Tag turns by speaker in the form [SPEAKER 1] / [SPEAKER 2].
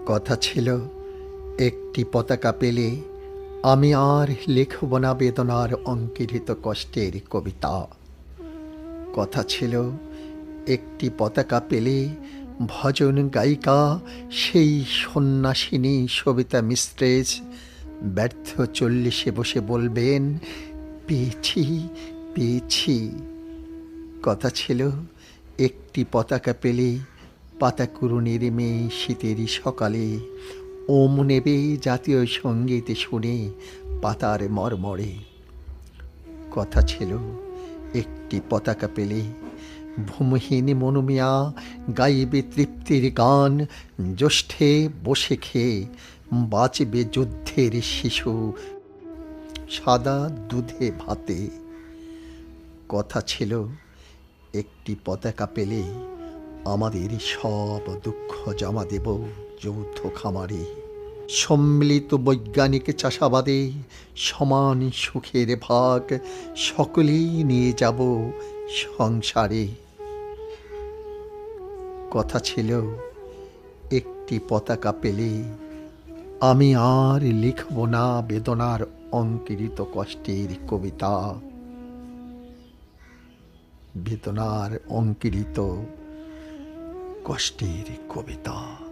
[SPEAKER 1] কথা ছিল একটি পতাকা পেলে আমি আর লিখব না বেদনার অঙ্কিত কষ্টের কবিতা। কথা ছিল একটি পতাকা পেলে ভজন গায়িকা সেই সন্ন্যাসিনী সবিতা মিস্ট্রেস ব্যর্থ চল্লিশে বসে বলবেন, পেয়েছি পেয়েছি। কথা ছিল একটি পতাকা পেলে পাতাকুড়ুনির মেয়ে শীতেরই সকালে ওম নেবে জাতীয় সঙ্গীত শুনে পাতার মর্মরে। কথা ছিল একটি পতাকা পেলে ভূমিহীন মনুমিয়া গাইবে তৃপ্তির গান, জ্যৈষ্ঠে বসে খেয়ে বাঁচবে যুদ্ধের শিশু সাদা দুধে ভাতে। কথা ছিল একটি পতাকা পেলে আমাদের সব দুঃখ জমা দেব যৌথ খামারে, সম্মিলিত বৈজ্ঞানিক চাষাবাদে সমান সুখের ভাগ সকলেই নিয়ে যাব সংসারে। কথা ছিল একটি পতাকা পেলে আমি আর লিখব না বেদনার অঙ্কিত কষ্টের কবিতা। বেদনার অঙ্কিত কষ্টের কবিতা।